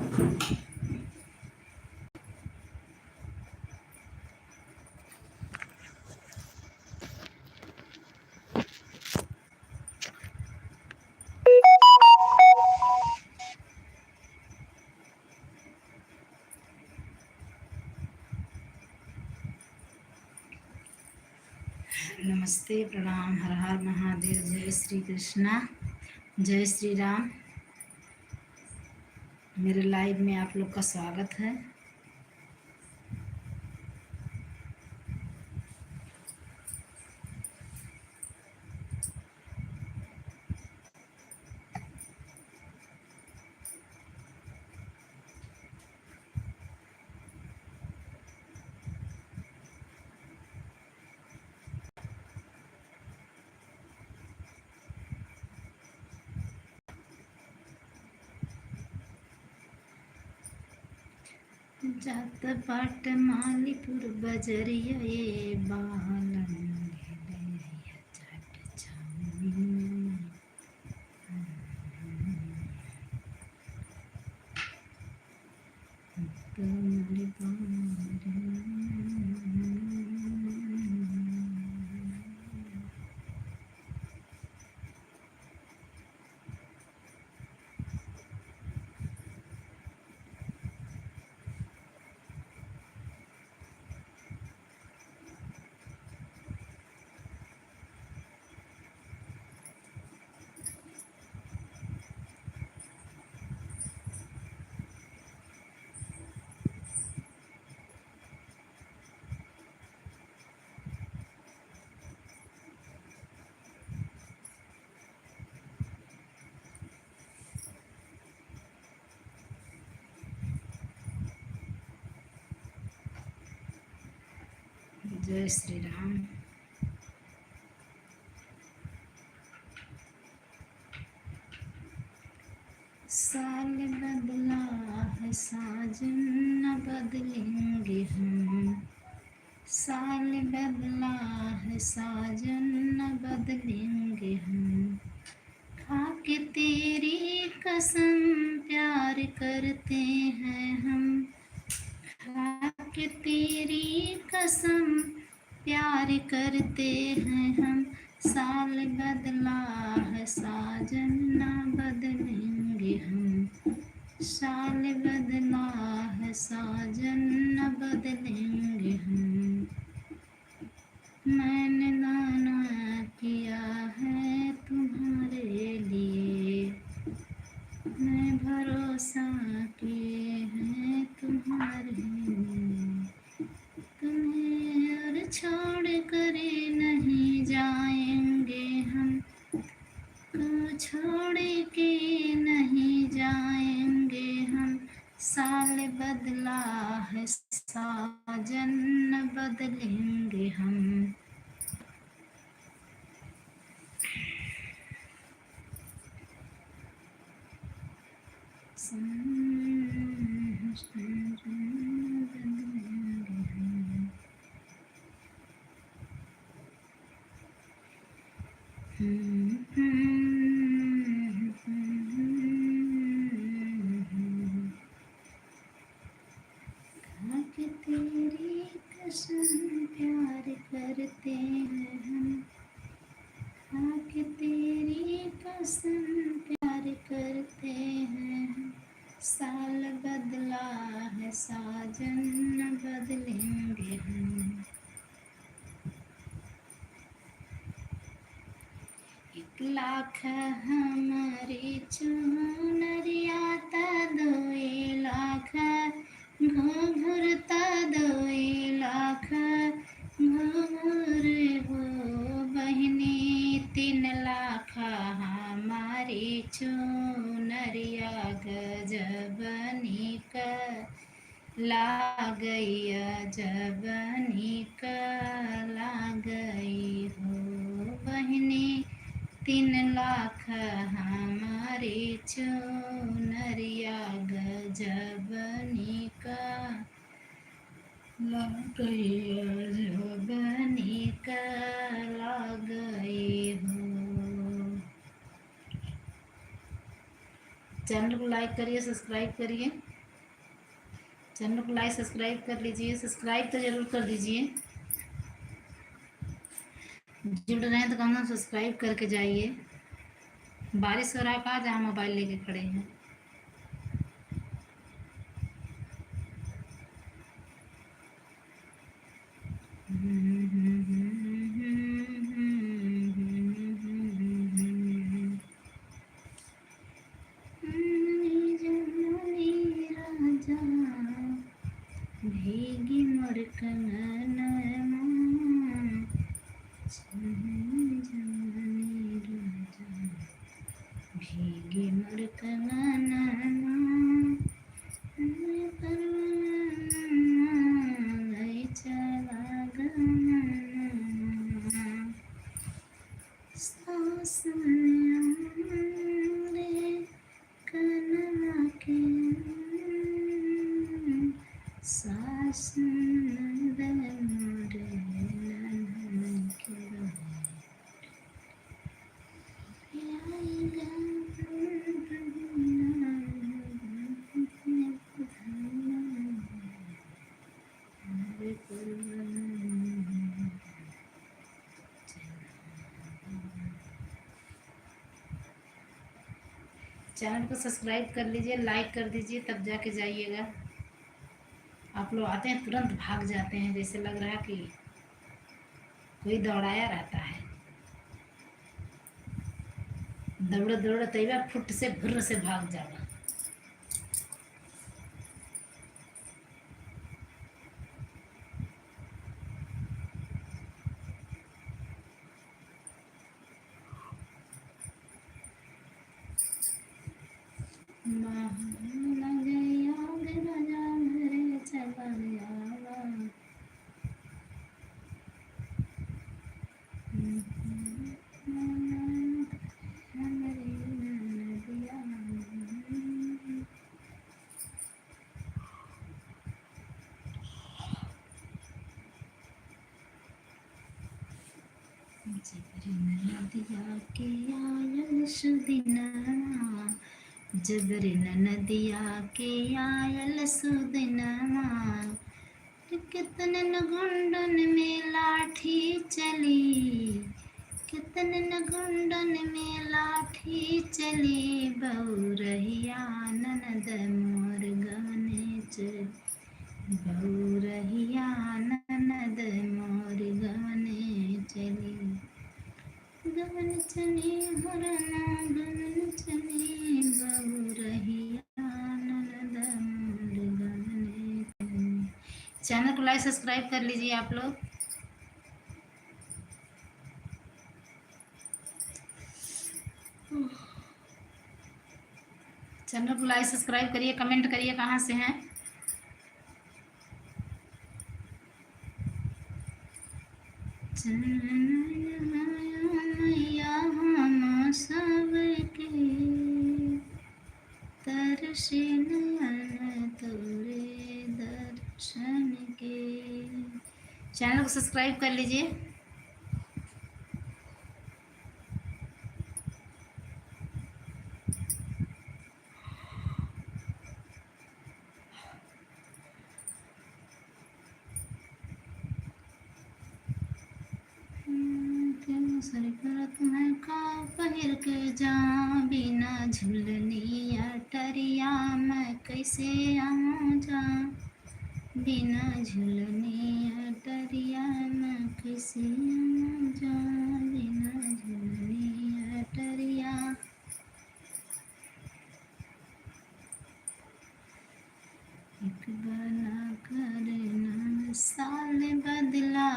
नमस्ते, प्रणाम, हर हर महादेव, जय श्री कृष्णा, जय श्री राम। मेरे लाइव में आप लोग का स्वागत है। जात बाट मालीपुर बजरिया ये बालन चाट चाउमीन। जय श्री राम। साल बदला है साजन, न बदलेंगे हम। साल बदला है साजन, न बदलेंगे हम। खा के तेरी कसम प्यार करते हैं हम। खा के तेरी कसम प्यार करते हैं हम। साल बदला है साजन, ना बदलेंगे हम। साल बदला है साजन, न बदलेंगे हम। मैंने दाना किया है तुम्हारे लिए, मैं भरोसा किए हैं तुम्हारे लिए। तुम्हें और छोड़ कर नहीं जाएंगे हम, को छोड़ के नहीं जाएंगे हम। साल बदला है साजन, न बदलेंगे हम। तेरी कसम प्यार करते हैं हम। खाके तेरी कसम प्यार करते हैं हम। साल बदला है साजन, न बदलेंगे हम। 1,00,000 हमारी चुनरिया ता 2,00,000 घुंघुरता 2,00,000 घुंघुर हो बहनी 3,00,000 हमारी चुनरिया गजबनी का ला गई, जबनी का ला गई हो बहनी 3,00,000 हमारी चुनरिया गजबनी का ला गई, जबनी का ला गई हो। चैनल को लाइक करिए, सब्सक्राइब करिए। चैनल को लाइक सब्सक्राइब कर लीजिए, सब्सक्राइब तो जरूर कर दीजिए। जुड़ रहे हैं तो कम से कम सब्सक्राइब करके जाइए। बारिश हो रहा है, कहाँ जहाँ मोबाइल लेके खड़े हैं। भीगी मोर कंगनमा, भीगी मोर कंगनमा, लई चला गमनमा, सास रे कनवा के सास मोर ननन के चैनल को सब्सक्राइब कर लीजिए, लाइक कर दीजिए, तब जाके जाइएगा। आप लोग आते हैं तुरंत भाग जाते हैं, जैसे लग रहा है कि कोई दौड़ाया रहता है। दौड़ दौड़ तैयार फुट से भुर्र से भाग जाना। नदिया के आयल सुदिनमा, जबरी नदिया के आयल सुदिनमा, कितनन गुंडन में लाठी चली, कितनन गुंडन में लाठी चली, बहुरहिया ननद मोर गवने चली, बहुरहिया ननद मोर गवने चली, गवन चली हरना गवन चली, बहुरहिया ननद मोर गवने चली। चैनल को लाइक सब्सक्राइब कर लीजिए आप लोग। चैनल को लाइक सब्सक्राइब करिए, कमेंट करिए कहाँ से हैं। मैया हम सबके तरसे नयन तोरे दर्शन के। चैनल को सब्सक्राइब कर लीजिए। सर करत मैं का पहिर के जा, बिना झुलनी अटरिया मैं कैसे आऊँ जा, बिना झुलनी अटरिया मैं कैसे आऊँ जा, बिना झुलनी अटरिया। एक बना करना साल बदला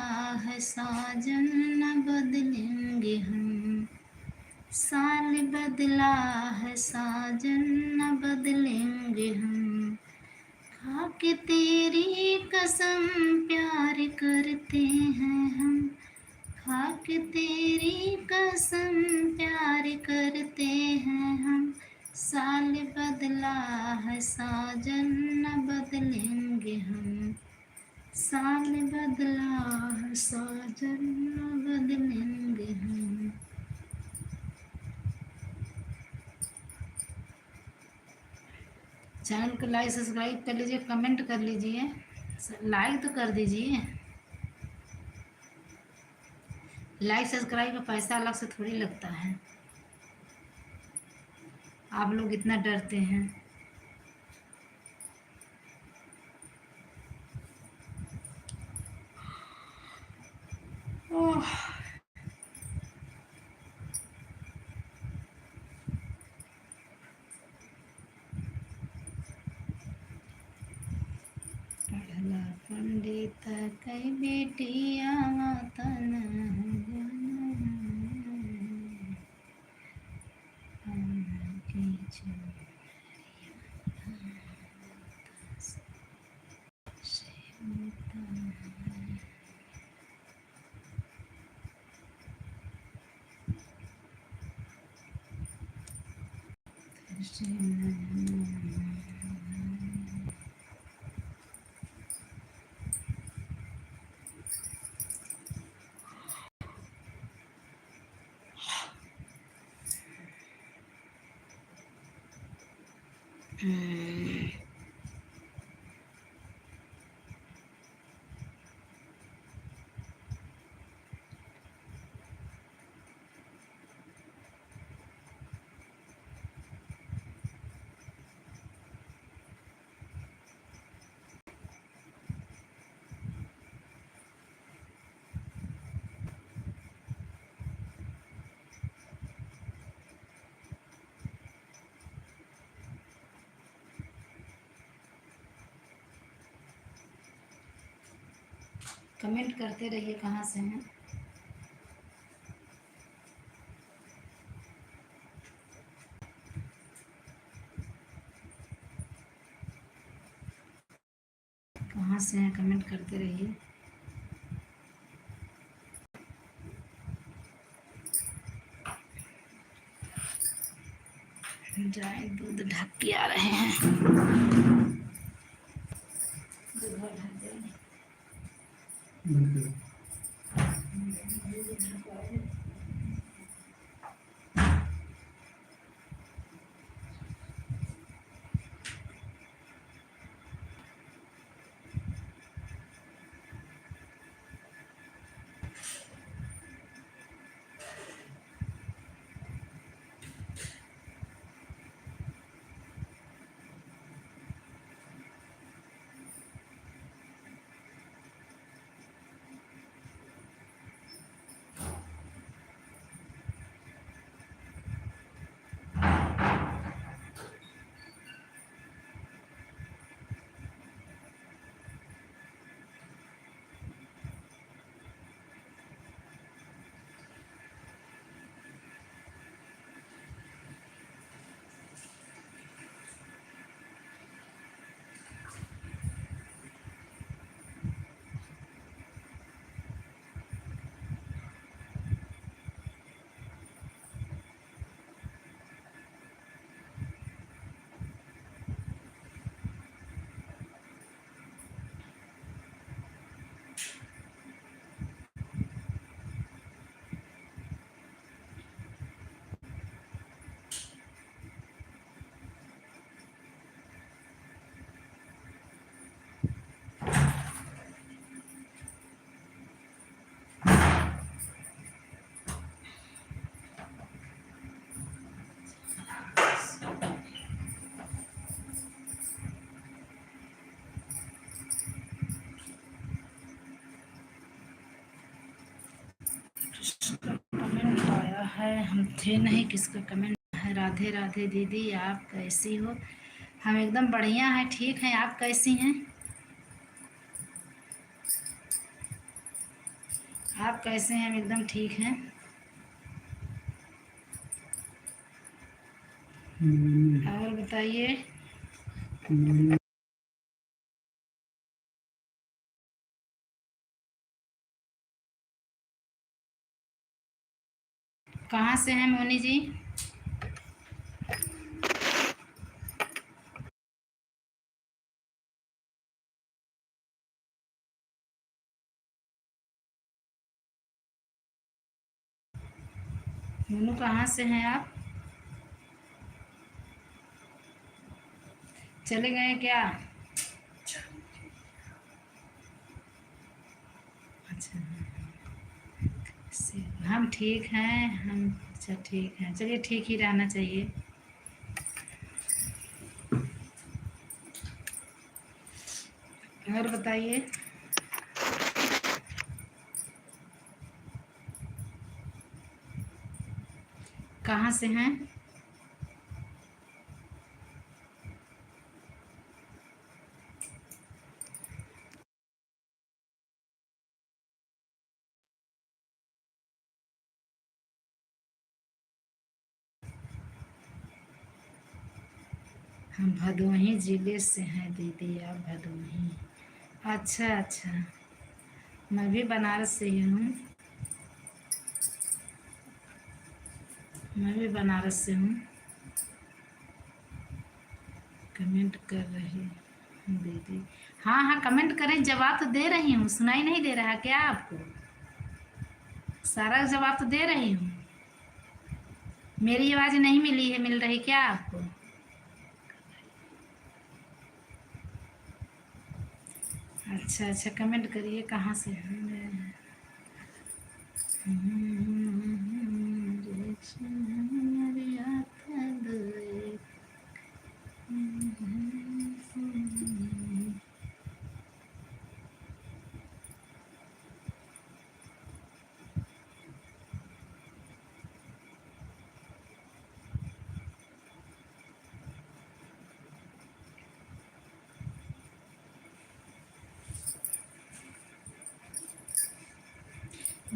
है साजन, न बदलेंगे हम, साल बदला है साजन न बदलेंगे हम, खाके तेरी कसम प्यार करते हैं हम, खाके तेरी कसम प्यार करते हैं हम, साल बदला है साजन न बदलेंगे हम, साल बदला है साजन न बदलेंगे हम। चैनल को लाइक सब्सक्राइब कर लीजिए, कमेंट कर लीजिए, लाइक तो कर दीजिए। लाइक सब्सक्राइब का पैसा अलग से थोड़ी लगता है, आप लोग इतना डरते हैं। ओह, पढ़ला पंडित कई बेटिया तन कमेंट करते रहिए कहाँ से हैं। कहाँ से हैं कमेंट करते रहिए। जाए दूध ढक के आ रहे हैं। दूध ढक देंगे। कमेंट आया है, हम थे नहीं, किसका कमेंट है। राधे राधे दीदी, आप कैसी हो। हम एकदम बढ़िया हैं, ठीक हैं। आप कैसी हैं। आप कैसे हैं। हम एकदम ठीक हैं। और बताइए। कहाँ से हैं मोनी जी। मोनू कहाँ से हैं आप। चले गए क्या? अच्छा, हम ठीक हैं हम। अच्छा ठीक है, चलिए ठीक ही रहना चाहिए। और बताइए। कहाँ से हैं? हम भदोही ज़िले से हैं दीदी, आप भदोही। अच्छा अच्छा, मैं भी बनारस से ही हूँ। मैं भी बनारस से हूँ। कमेंट कर रही हूँ दीदी। हाँ हाँ, कमेंट करें, जवाब तो दे रही हूँ। सुनाई नहीं दे रहा क्या आपको? सारा जवाब तो दे रही हूँ। मेरी आवाज़ नहीं मिली है, मिल रही क्या आपको? अच्छा अच्छा, कमेंट करिए कहाँ से हैं।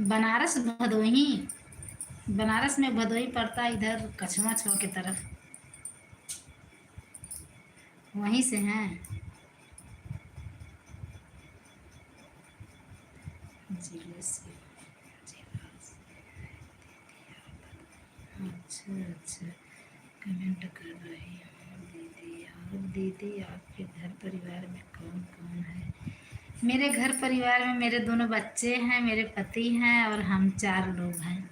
बनारस भदोही। बनारस में भदोही पड़ता है, इधर कछवा छो की तरफ। वहीं से हैं। जिले से। अच्छा अच्छा, कमेंट कर रही हूँ दीदी। और दीदी, आपके घर परिवार में कौन कौन है? मेरे घर परिवार में मेरे दोनों बच्चे हैं, मेरे पति हैं और हम 4 लोग हैं।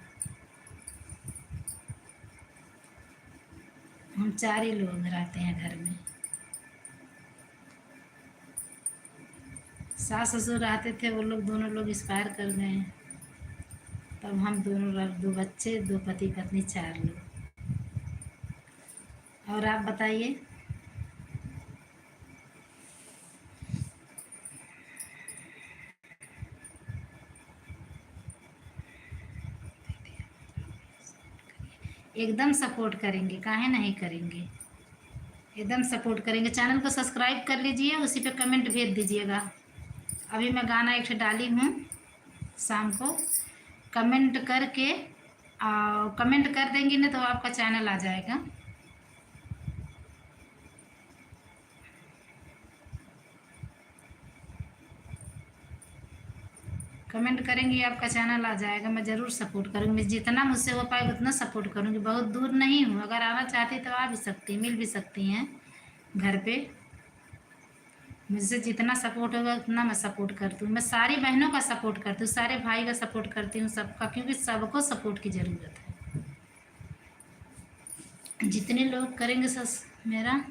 हम 4 ही लोग रहते हैं घर में। सास ससुर रहते थे, वो लोग दोनों लोग एक्सपायर कर गए। तब हम दोनों, 2 बच्चे, 2 पति पत्नी, 4 लोग। और आप बताइए। एकदम सपोर्ट करेंगे, काहे नहीं करेंगे। एकदम सपोर्ट करेंगे। चैनल को सब्सक्राइब कर लीजिए, उसी पे कमेंट भेज दीजिएगा। अभी मैं गाना एक डाली हूँ शाम को। कमेंट करके कमेंट कर देंगी ना तो आपका चैनल आ जाएगा। कमेंट करेंगी, आपका चैनल आ जाएगा। मैं ज़रूर सपोर्ट करूँगी, जितना मुझसे हो पाएगा उतना सपोर्ट करूँगी। बहुत दूर नहीं हूँ, अगर आना चाहती तो आ भी सकती, मिल भी सकती हैं घर पे। मुझसे जितना सपोर्ट होगा उतना मैं सपोर्ट करती हूँ। मैं सारी बहनों का सपोर्ट करती हूँ, सारे भाई का सपोर्ट करती हूँ, सबका, क्योंकि सबको सपोर्ट की ज़रूरत है। जितने लोग करेंगे सस मेरा।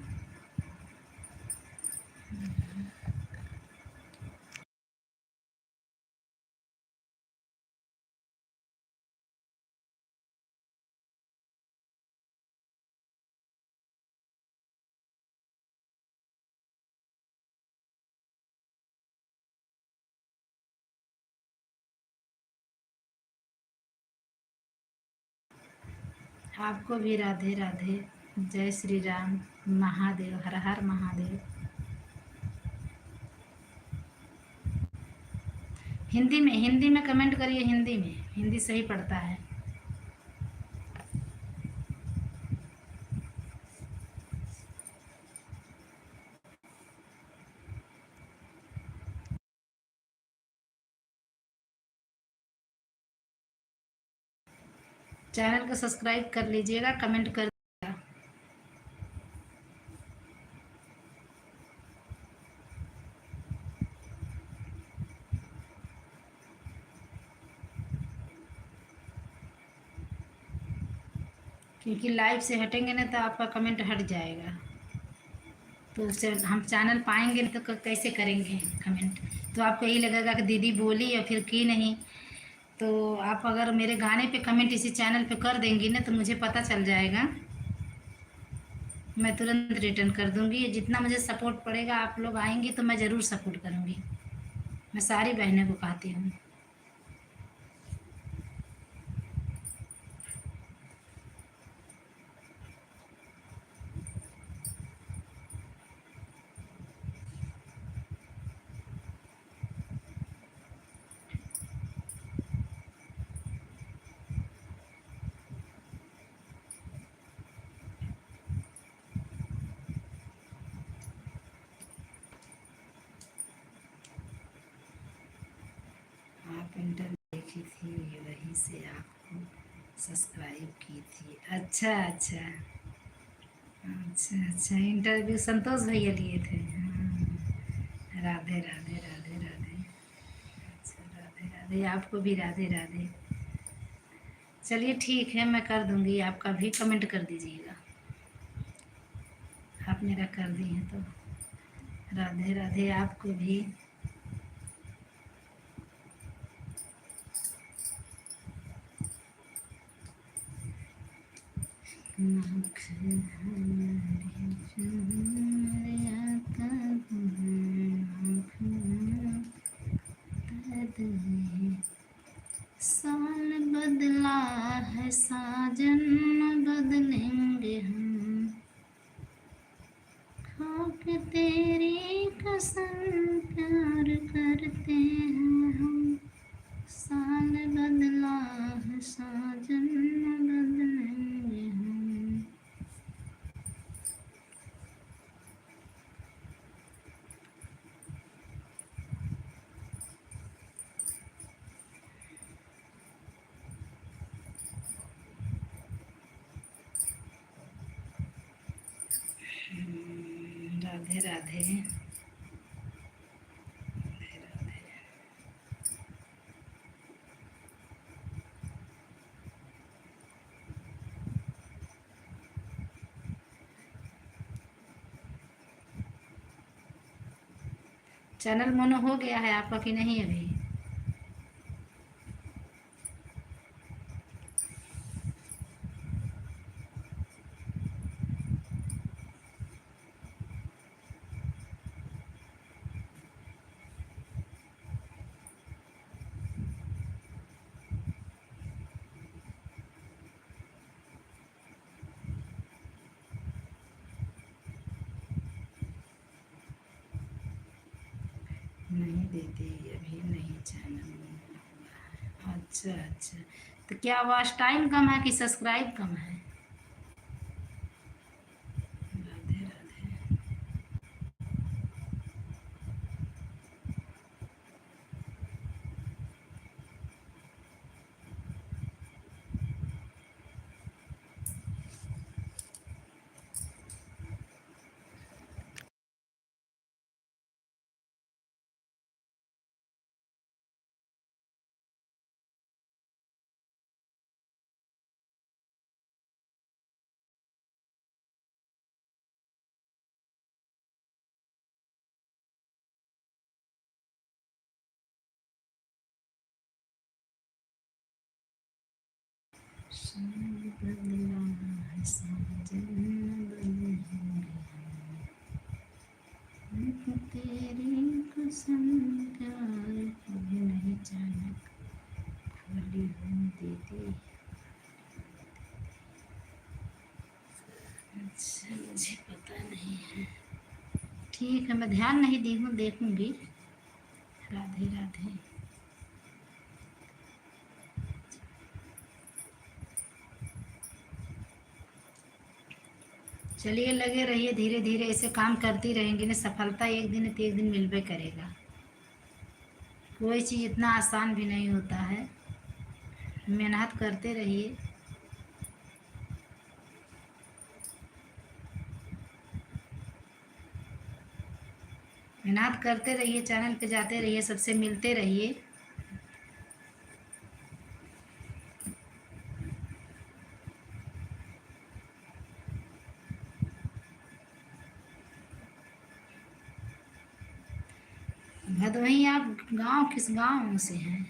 आपको भी राधे राधे। जय श्री राम। महादेव, हर हर महादेव। हिंदी में कमेंट करिए, हिंदी में, हिंदी सही पड़ता है। चैनल को सब्सक्राइब कर लीजिएगा, कमेंट कर दीजिएगा। क्योंकि लाइव से हटेंगे ना तो आपका कमेंट हट जाएगा। तो हम चैनल पाएंगे तो कैसे करेंगे कमेंट। तो आपको यही लगेगा कि दीदी बोली या फिर की नहीं। तो आप अगर मेरे गाने पे कमेंट इसी चैनल पे कर देंगी ना तो मुझे पता चल जाएगा, मैं तुरंत रिटर्न कर दूंगी। जितना मुझे सपोर्ट पड़ेगा, आप लोग आएंगी तो मैं ज़रूर सपोर्ट करूंगी। मैं सारी बहनों को कहती हूँ। आप इंटरव्यू देखी थी, वहीं से आपको सब्सक्राइब की थी। अच्छा अच्छा। अच्छा अच्छा, इंटरव्यू संतोष भैया लिए थे। हाँ। राधे राधे राधे राधे। अच्छा, राधे राधे, आपको भी राधे राधे। चलिए ठीक है, मैं कर दूंगी, आपका भी कमेंट कर दीजिएगा। आप मेरा कर दी हैं तो राधे राधे आपको भी। साल बदला है साजन, बदलेंगे हम, खाके तेरी कसम प्यार करते हैं हम। साल बदला है साजन, बदलेंगे हम। राधे राधे। चैनल मोनो हो गया है आपका कि नहीं अभी? नहीं दीदी, अभी नहीं चैनल मोनो हुआ है। अच्छा अच्छा, तो क्या वॉच टाइम कम है कि सब्सक्राइब कम है? राधे राधे। साल बदला है साजन, बदलेंगे हम, तेरी कसम प्यार कभी नहीं जाना खोली हूँ दीदी। अच्छा, मुझे पता नहीं है। ठीक है, मैं ध्यान नहीं दी हूँ, देखूंगी। राधे राधे। चलिए, लगे रहिए, धीरे धीरे ऐसे काम करती रहेंगी ना, सफलता एक दिन तो एक दिन मिलबे करेगा। कोई चीज़ इतना आसान भी नहीं होता है, मेहनत करते रहिए। मेहनत करते रहिए, चैनल पे जाते रहिए, सबसे मिलते रहिए। भदोही आप गांव किस गांव से हैं?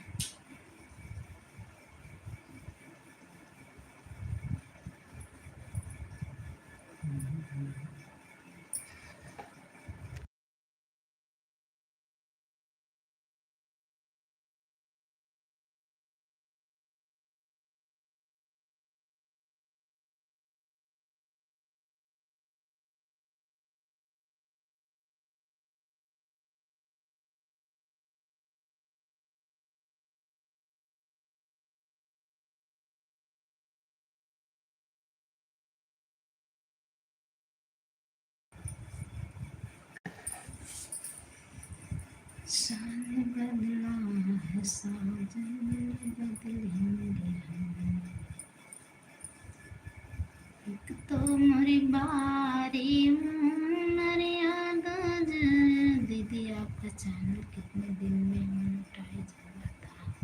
शान बदला है साजन बदलेंगे हम, एक तो मोरी बारी मेरी याद दीदी आपका चैनल कितने दिन में मोनेटाइज हुआ था?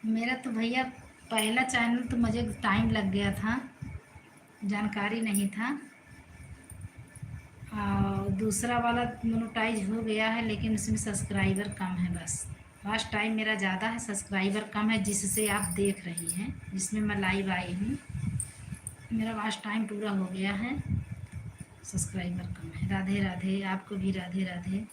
मेरा तो भैया पहला चैनल तो मुझे टाइम लग गया था, जानकारी नहीं था। और दूसरा वाला मोनेटाइज हो गया है, लेकिन उसमें सब्सक्राइबर कम है बस। फर्स्ट टाइम मेरा ज़्यादा है, सब्सक्राइबर कम है, जिससे आप देख रही हैं, जिसमें मैं लाइव आई हूँ। मेरा वाच टाइम पूरा हो गया है, सब्सक्राइबर कम है। राधे राधे, आपको भी राधे राधे।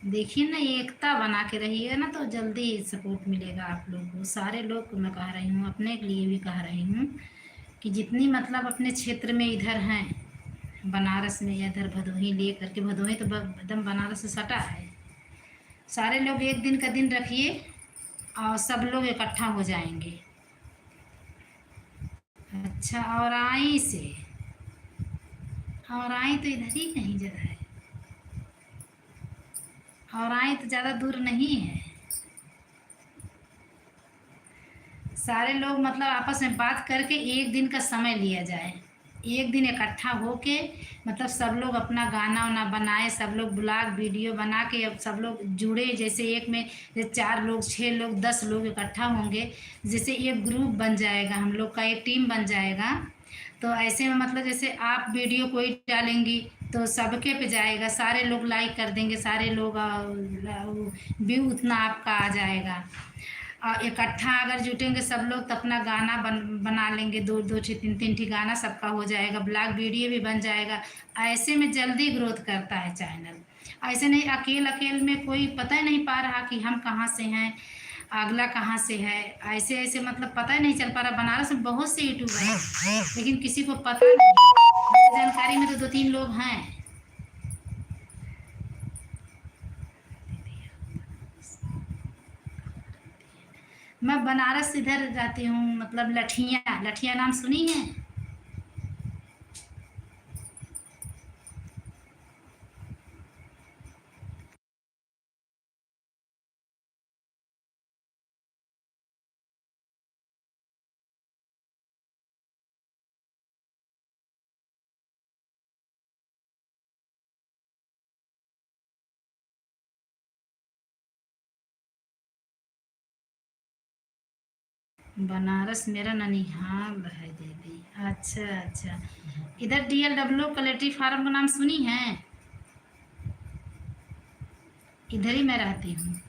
देखिए ना, एकता बना के रहिए ना, तो जल्दी सपोर्ट मिलेगा आप लोगों को। सारे लोग को मैं कह रही हूँ, अपने के लिए भी कह रही हूँ, कि जितनी मतलब अपने क्षेत्र में इधर हैं, बनारस में या इधर भदोही ले करके, भदोही तो एकदम बनारस से सटा है। सारे लोग एक दिन का दिन रखिए और सब लोग इकट्ठा हो जाएंगे। अच्छा, और आई तो इधर ही कहीं जगह है। और आई तो ज़्यादा दूर नहीं है। सारे लोग मतलब आपस में बात करके एक दिन का समय लिया जाए, एक दिन इकट्ठा होके, मतलब सब लोग अपना गाना वाना बनाए, सब लोग ब्लॉग वीडियो बना के, अब सब लोग जुड़े, जैसे एक में जैसे 4 लोग 6 लोग 10 लोग इकट्ठा होंगे, जैसे एक ग्रुप बन जाएगा, हम लोग का एक टीम बन जाएगा। तो ऐसे में मतलब जैसे आप वीडियो कोई डालेंगी तो सबके पे जाएगा, सारे लोग लाइक कर देंगे, सारे लोग व्यू उतना आपका आ जाएगा। और इकट्ठा अगर जुटेंगे सब लोग तो अपना गाना बना लेंगे, दो दो तीन तीन ठी गाना सबका हो जाएगा, ब्लॉग वीडियो भी बन जाएगा। ऐसे में जल्दी ग्रोथ करता है चैनल। ऐसे नहीं अकेले में कोई पता ही नहीं पा रहा कि हम कहाँ से हैं, अगला कहाँ से है। ऐसे ऐसे मतलब पता ही नहीं चल पा रहा। बनारस में बहुत से यूट्यूबर हैं, लेकिन किसी को पता नहीं। मेरी जानकारी में तो 2-3 लोग हैं। मैं बनारस इधर रहती हूँ, मतलब लठिया, लठिया नाम सुनी है? बनारस मेरा ननिहाल है दीदी। अच्छा अच्छा, इधर DLW कलेक्ट्री फार्म का नाम सुनी है? इधर ही मैं रहती हूँ।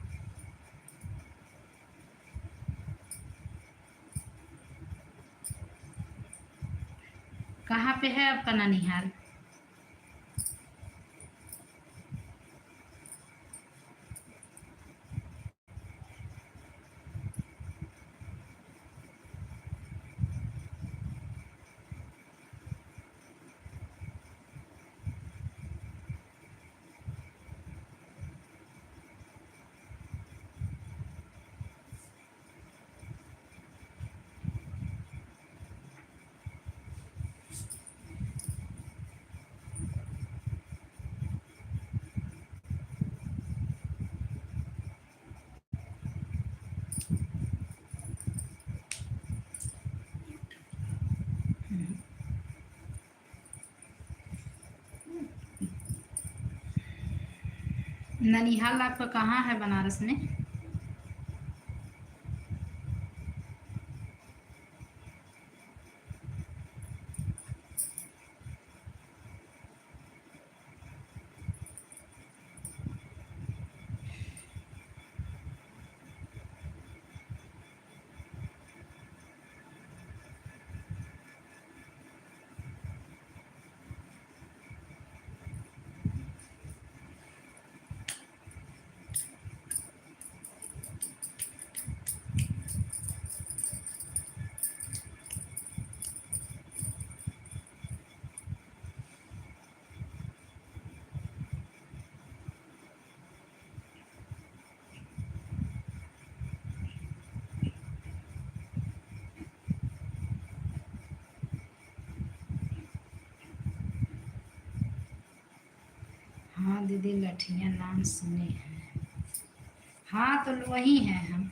कहाँ पे है आपका ननिहाल? ननिहाल आपका कहाँ है बनारस में? हाँ दीदी, लठिया नाम सुने हैं। हाँ तो वही हैं हम।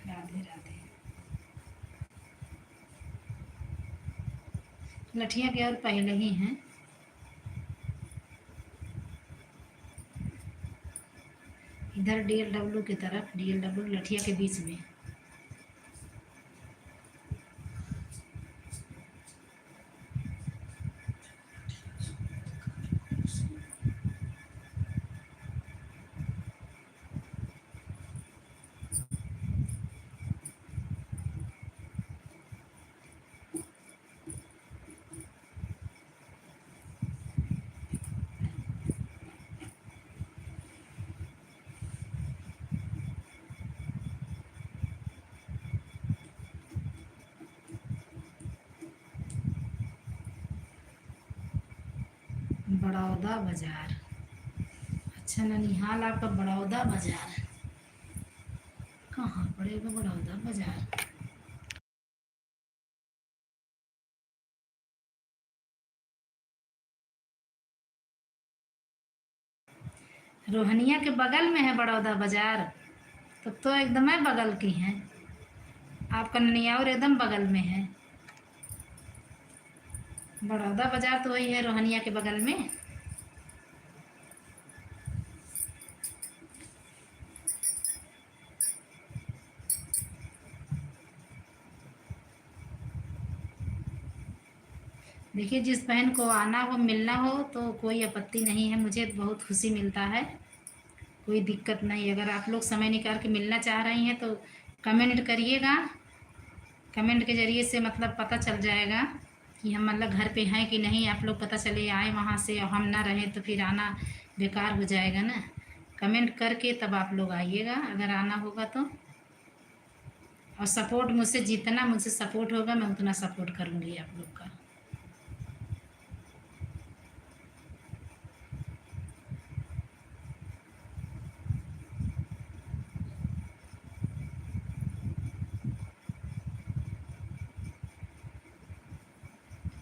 राधे राधे। लठिया के और पहले ही हैं। इधर DLW की तरफ, DLW लठिया के बीच में। बड़ौदा बाजार। अच्छा, ननिहाल आपका बड़ौदा बाजार। कहाँ पड़ेगा बड़ौदा बाजार? रोहनिया के बगल में है बड़ौदा बाजार। तो एकदम है बगल की हैं। आपका ननियावर एकदम बगल में है। बड़ौदा बाजार तो वही है रोहनिया के बगल में। देखिए, जिस बहन को आना हो, मिलना हो, तो कोई आपत्ति नहीं है, मुझे बहुत खुशी मिलता है। कोई दिक्कत नहीं। अगर आप लोग समय निकाल के मिलना चाह रही हैं तो कमेंट करिएगा। कमेंट के ज़रिए से मतलब पता चल जाएगा कि हम मतलब घर पे हैं कि नहीं। आप लोग पता चले आए वहाँ से और हम ना रहें तो फिर आना बेकार हो जाएगा ना। कमेंट करके तब आप लोग आइएगा अगर आना होगा तो। और सपोर्ट मुझसे, जितना मुझसे सपोर्ट होगा मैं उतना सपोर्ट करूँगी आप लोग का।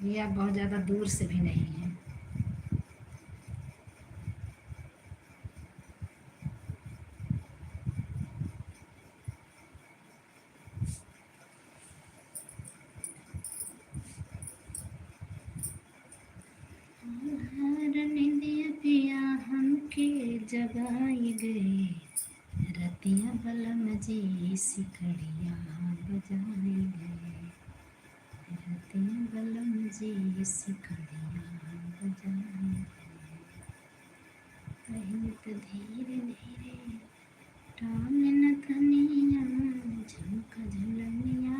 ये आप बहुत ज़्यादा दूर से भी नहीं हैं। पिया हमके जगाई गए, रतिया बलम जी सिकड़िया बजाई गए, रतिया बलम जी सिकड़िया बजाई गए। कहीं तो धीरे धीरे टांग न थनिया, झुमका झुलनिया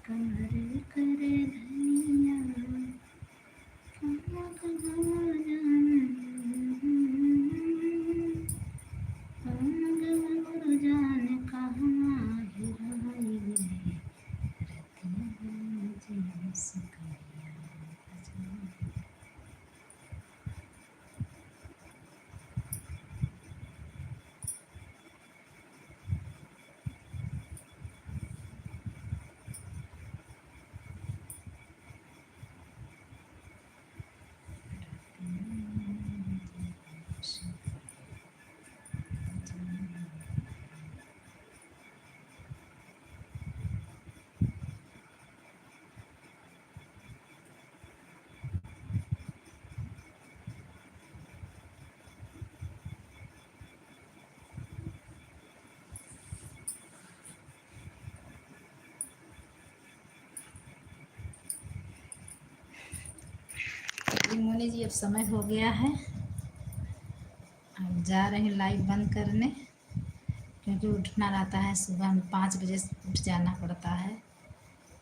कमर कर धनिया, कहाँ कहाँ जान कहाँ हेराई गए, रतिया बलम जी सिकड़िया बजाई। चलिए मोनी जी अब समय हो गया है, अब जा रहे हैं लाइव बंद करने, क्योंकि उठना रहता है सुबह में 5 बजे उठ जाना पड़ता है,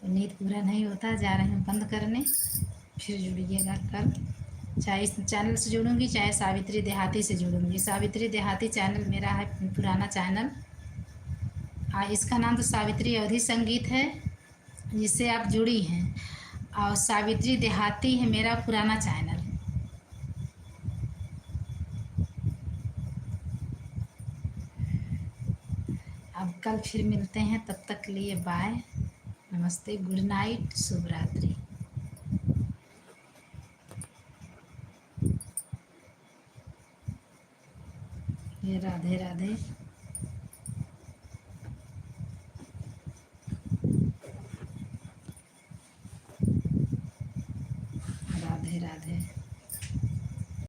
तो नींद पूरा नहीं होता। जा रहे हैं बंद करने, फिर जुड़िएगा कल, चाहे इस चैनल से जुड़ूंगी चाहे सावित्री देहाती से जुड़ूंगी। सावित्री देहाती चैनल मेरा है, पुराना चैनल, इसका नाम तो सावित्री अवधि संगीत है जिससे आप जुड़ी हैं, और सावित्री देहाती है मेरा पुराना चैनल। अब कल फिर मिलते हैं, तब तक के लिए बाय, नमस्ते, गुड नाइट, शुभ रात्रि। राधे राधे। राधे राधे।